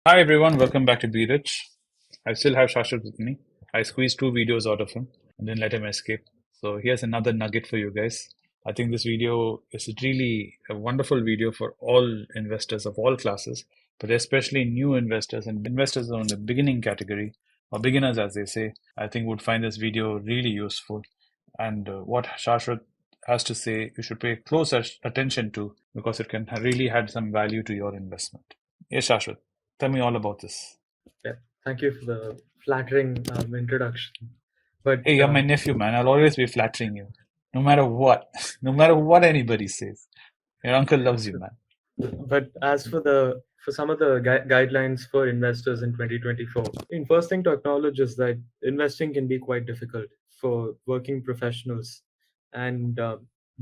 Hi everyone, welcome back to Be Rich. I still have Shashwat with me. I squeezed two videos out of him and then let him escape. So here's another nugget for you guys. I think this video is really a wonderful video for all investors of all classes, but especially new investors and investors on the beginning category or beginners, as they say. I think would find this video really useful. And what Shashwat has to say, you should pay close attention to because it can really add some value to your investment. Yes, Shashwat. Tell me all about this. Yeah, thank you for the flattering introduction. But Hey, you're my nephew, man. I'll always be flattering you. No matter what. No matter what anybody says. Your uncle loves you, man. as for some of the guidelines for investors in 2024, first thing to acknowledge is that investing can be quite difficult for working professionals, and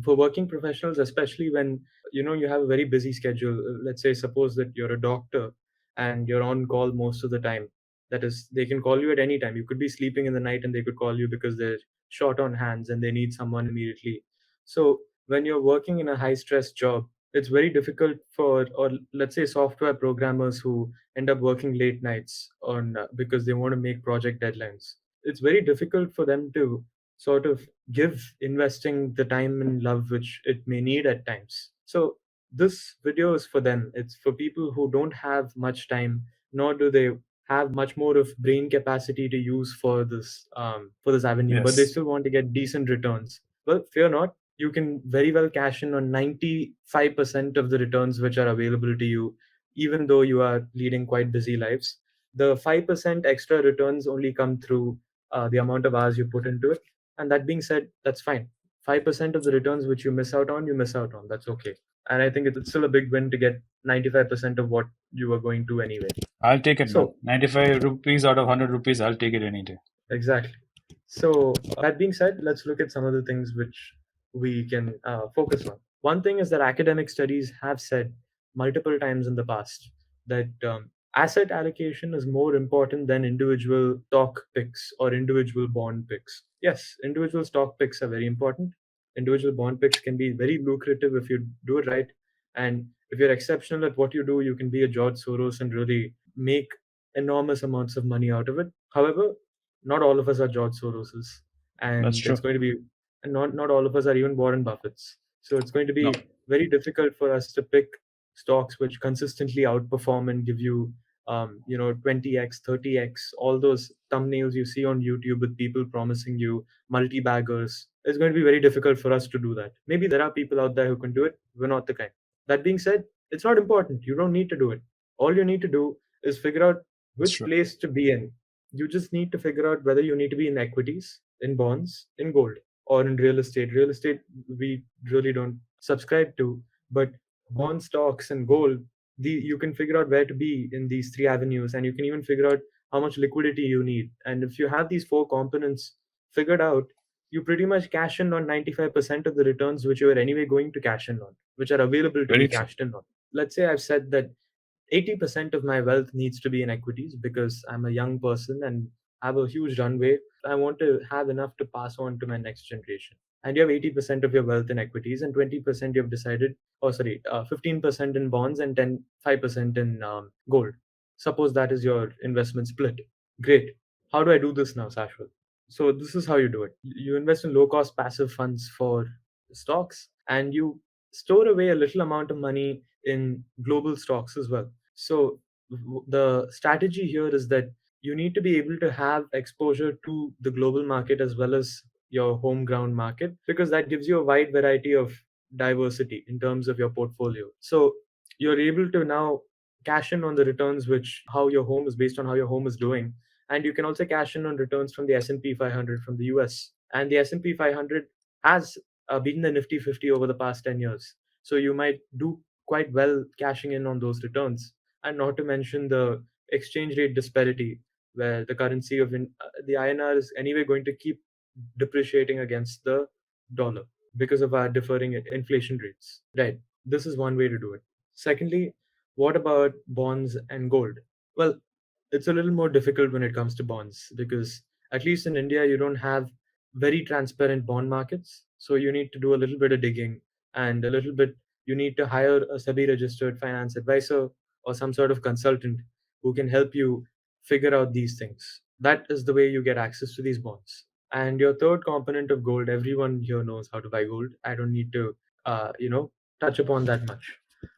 for working professionals, especially when you have a very busy schedule. Let's say, suppose that you're a doctor and you're on call most of the time. That is, they can call you at any time. You could be sleeping in the night and they could call you because they're short on hands and they need someone immediately. So when you're working in a high stress job, it's very difficult for, or let's say, software programmers who end up working late nights on because they want to make project deadlines. It's very difficult for them to sort of give investing the time and love which it may need at times. So this video is for them. It's for people who don't have much time, nor do they have much more of brain capacity to use for this avenue, but they Yes. still want to get decent returns. Well, fear not, you can very well cash in on 95% of the returns which are available to you, even though you are leading quite busy lives. The 5% extra returns only come through the amount of hours you put into it. And that being said, that's fine. 5% of the returns which you miss out on, you miss out on. That's okay. And I think it's still a big win to get 95% of what you were going to anyway. I'll take it, man. So, 95 rupees out of 100 rupees, I'll take it any day. exactly. So, that being said, let's look at some of the things which we can focus on. One thing is that academic studies have said multiple times in the past that asset allocation is more important than individual stock picks or individual bond picks. Yes, individual stock picks are very important. Individual bond picks can be very lucrative if you do it right. And if you're exceptional at what you do, you can be a George Soros and really make enormous amounts of money out of it. However, not all of us are George Soroses, That's and it's true. going to be, and not all of us are even Warren Buffetts. So it's going to No. be very difficult for us to pick stocks which consistently outperform and give you 20x, 30x, all those thumbnails you see on YouTube with people promising you multi-baggers. It's going to be very difficult for us to do that. Maybe there are people out there who can do it. We're not the kind. That being said, it's not important. You don't need to do it. All you need to do is figure out That's which true. place to be in. You just need to figure out whether you need to be in equities, in bonds, in gold, or in real estate. Real estate, we really don't subscribe to, but bond, stocks, and gold, you can figure out where to be in these three avenues, and you can even figure out how much liquidity you need. And if you have these four components figured out, you pretty much cash in on 95% of the returns which you are anyway going to cash in on, which are available to be Very true. cashed in on. Let's say I've said that 80% of my wealth needs to be in equities because I'm a young person and have a huge runway. I want to have enough to pass on to my next generation. And you have 80% of your wealth in equities and 20% you've decided, 15% in bonds and 5% in gold. Suppose that is your investment split. Great. How do I do this now, Sashwath? So this is how you do it. You invest in low cost passive funds for stocks, and you store away a little amount of money in global stocks as well. So the strategy here is that you need to be able to have exposure to the global market as well as your home ground market, because that gives you a wide variety of diversity in terms of your portfolio. So you're able to now cash in on the returns which how your home is based on how your home is doing, and you can also cash in on returns from the S&P 500 from the US. And the S&P 500 has beaten the Nifty 50 over the past 10 years. So you might do quite well cashing in on those returns. And not to mention the exchange rate disparity, where the currency of the INR is anyway going to keep depreciating against the dollar because of our differing inflation rates. Right. This is one way to do it. Secondly, what about bonds and gold? Well, it's a little more difficult when it comes to bonds because, at least in India, you don't have very transparent bond markets. So you need to do a little bit of digging, and a little bit, you need to hire a SEBI registered finance advisor or some sort of consultant who can help you figure out these things. That is the way you get access to these bonds. And your third component of gold, everyone here knows how to buy gold. I don't need to, touch upon that much.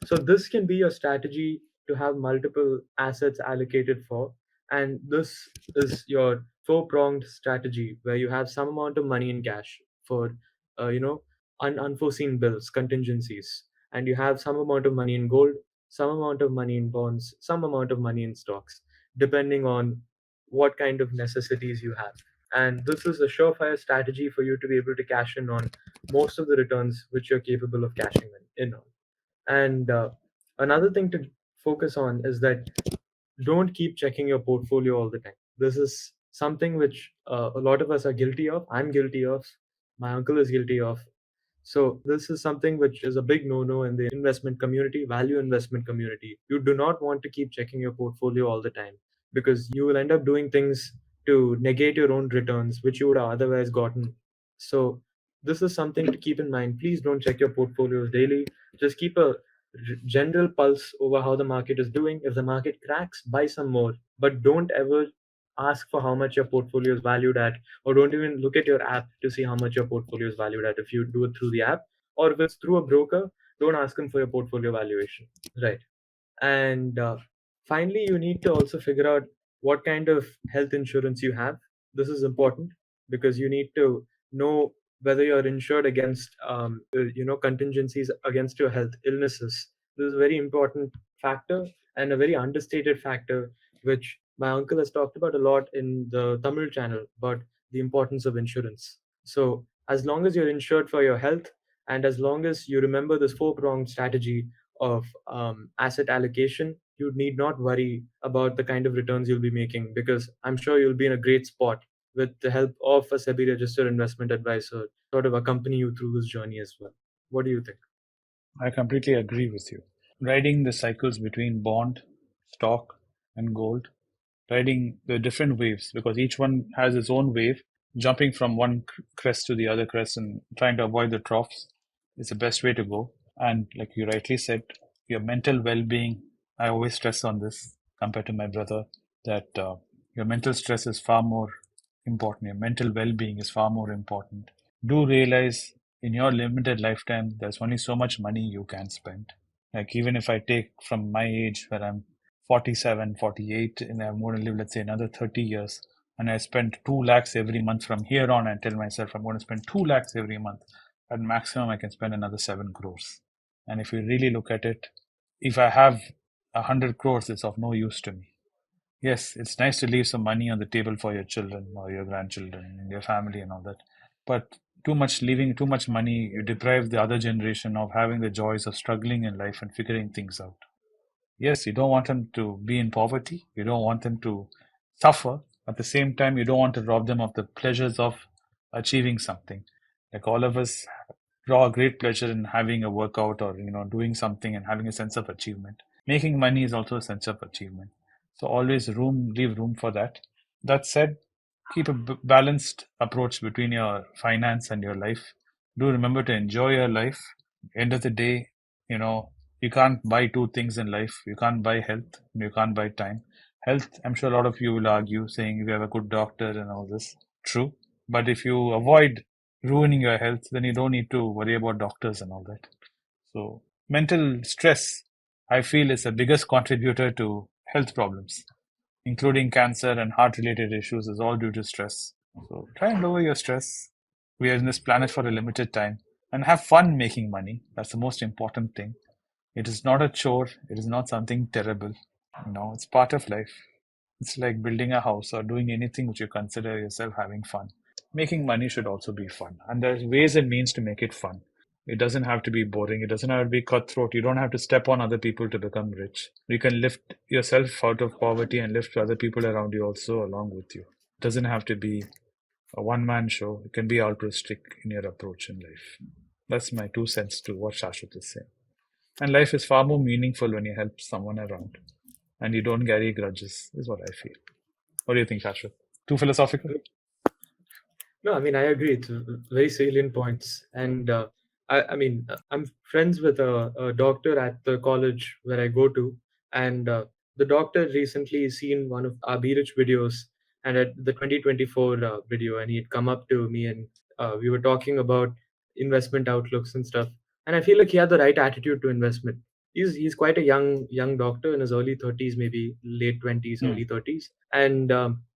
So this can be your strategy to have multiple assets allocated for, and this is your four-pronged strategy where you have some amount of money in cash for, uh, you know, unforeseen bills, contingencies, and you have some amount of money in gold, some amount of money in bonds, some amount of money in stocks, depending on what kind of necessities you have. And this is a surefire strategy for you to be able to cash in on most of the returns which you're capable of cashing in on. And another thing to focus on is that don't keep checking your portfolio all the time. This is something which a lot of us are guilty of. I'm guilty of. My uncle is guilty of. So this is something which is a big no-no in the investment community, value investment community. You do not want to keep checking your portfolio all the time because you will end up doing things to negate your own returns, which you would have otherwise gotten. So this is something to keep in mind. Please don't check your portfolios daily. Just keep a general pulse over how the market is doing. If the market cracks, buy some more, but don't ever ask for how much your portfolio is valued at, or don't even look at your app to see how much your portfolio is valued at. If you do it through the app, or if it's through a broker, don't ask them for your portfolio valuation. Right. And finally, you need to also figure out what kind of health insurance you have. This is important because you need to know whether you're insured against, contingencies against your health illnesses. This is a very important factor and a very understated factor, which my uncle has talked about a lot in the Tamil channel about the importance of insurance. So, as long as you're insured for your health, and as long as you remember this four-pronged strategy of asset allocation, you need not worry about the kind of returns you'll be making because I'm sure you'll be in a great spot with the help of a SEBI registered investment advisor, sort of accompany you through this journey as well. What do you think? I completely agree with you. Riding the cycles between bond, stock, and gold, riding the different waves because each one has its own wave, jumping from one crest to the other crest and trying to avoid the troughs is the best way to go. And like you rightly said, your mental well being, I always stress on this compared to my brother, that your mental stress is far more important. Your mental well being is far more important. Do realize in your limited lifetime, there's only so much money you can spend. Like, even if I take from my age where I'm 47, 48, and I'm going to live, let's say, another 30 years, and I spend 2 lakhs every month from here on, and tell myself I'm going to spend 2 lakhs every month, at maximum, I can spend another 7 crores. And if you really look at it, if I have 100 crores, it's of no use to me. Yes, it's nice to leave some money on the table for your children or your grandchildren and your family and all that. But leaving too much money, you deprive the other generation of having the joys of struggling in life and figuring things out. Yes, you don't want them to be in poverty. You don't want them to suffer. At the same time, you don't want to rob them of the pleasures of achieving something. Like all of us draw a great pleasure in having a workout or doing something and having a sense of achievement. Making money is also a sense of achievement. So always leave room for that. That said, keep a balanced approach between your finance and your life. Do remember to enjoy your life. End of the day, you know, you can't buy two things in life. You can't buy health, and you can't buy time. Health, I'm sure a lot of you will argue, saying if you have a good doctor and all this. True. But if you avoid ruining your health, then you don't need to worry about doctors and all that. So, mental stress, I feel, is the biggest contributor to health problems, including cancer and heart related issues, is all due to stress. So, try and lower your stress. We are in this planet for a limited time and have fun making money. That's the most important thing. It is not a chore, it is not something terrible. It's part of life. It's like building a house or doing anything which you consider yourself having fun. Making money should also be fun. And there's ways and means to make it fun. It doesn't have to be boring. It doesn't have to be cutthroat. You don't have to step on other people to become rich. You can lift yourself out of poverty and lift other people around you also along with you. It doesn't have to be a one-man show. It can be altruistic in your approach in life. That's my 2 cents to what Shashwat is saying. And life is far more meaningful when you help someone around and you don't carry grudges, is what I feel. What do you think, Shashwat? Too philosophical? No, I mean, I agree. It's very salient points. And I'm friends with a doctor at the college where I go to. And the doctor recently seen one of our Birich videos, and at the 2024 video, and he'd come up to me, and we were talking about investment outlooks and stuff. And I feel like he had the right attitude to investment. He's quite a young doctor in his early 30s, maybe late 20s, Hmm. early 30s, and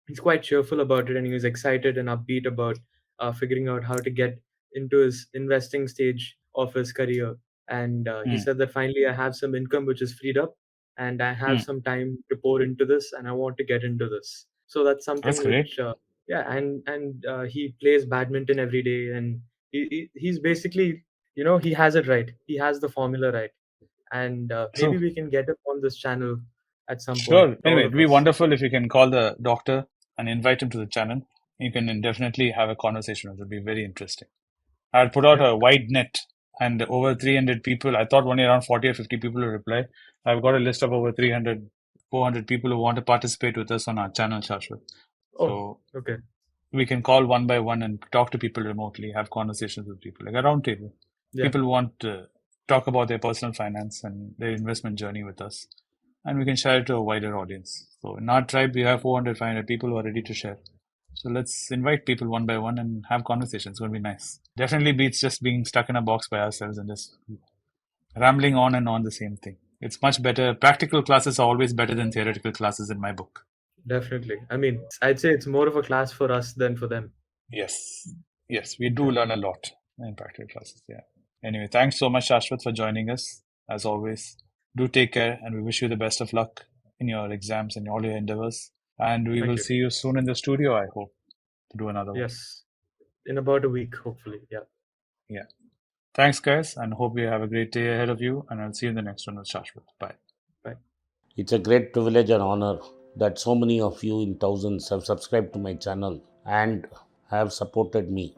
he's quite cheerful about it, and he was excited and upbeat about figuring out how to get into his investing stage of his career. And he Hmm. said that finally I have some income which is freed up, and I have Hmm. some time to pour into this, and I want to get into this. So that's That's something great. which, yeah, and he plays badminton every day, and he's basically, he has it right. He has the formula right, and maybe So, we can get him on this channel at some point, sure. all Anyway, of it'd be us. wonderful if you can call the doctor and invite him to the channel. You can definitely have a conversation with him. It'll be very interesting. I'll put out Yep. a wide net and over 300 people. I thought only around 40 or 50 people will reply. I've got a list of over 300, 400 people who want to participate with us on our channel, Shashwat. Oh, So okay. we can call one by one and talk to people remotely, have conversations with people, like a round table. Yeah, People want to talk about their personal finance and their investment journey with us, and we can share it to a wider audience. So in our tribe, we have 400, 500 people who are ready to share. So let's invite people one by one and have conversations. It's going to be nice. Definitely beats just being stuck in a box by ourselves and just rambling on and on the same thing. It's much better. Practical classes are always better than theoretical classes in my book. definitely. I mean, I'd say it's more of a class for us than for them. Yes. Yes, we do Yeah. learn a lot in practical classes. Yeah. Anyway, thanks so much, Shashwat, for joining us. As always, do take care and we wish you the best of luck in your exams and all your endeavors. And we Thank will you. see you soon in the studio, I hope, to do another one. Yes. In about a week, hopefully. Yeah. Yeah. Thanks, guys, and hope you have a great day ahead of you. And I'll see you in the next one with Shashwat. Bye. Bye. It's a great privilege and honor that so many of you in thousands have subscribed to my channel and have supported me.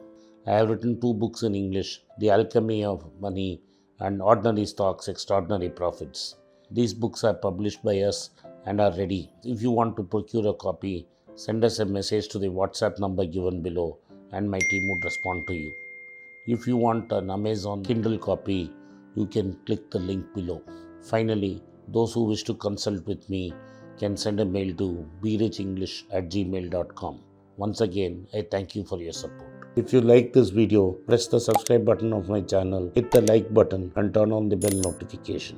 I have written 2 books in English, The Alchemy of Money and Ordinary Stocks, Extraordinary Profits. These books are published by us and are ready. If you want to procure a copy, send us a message to the WhatsApp number given below and my team would respond to you. If you want an Amazon Kindle copy, you can click the link below. Finally, those who wish to consult with me can send a mail to berichenglish@gmail.com. Once again, I thank you for your support. If you like this video, press the subscribe button of my channel, hit the like button and turn on the bell notification.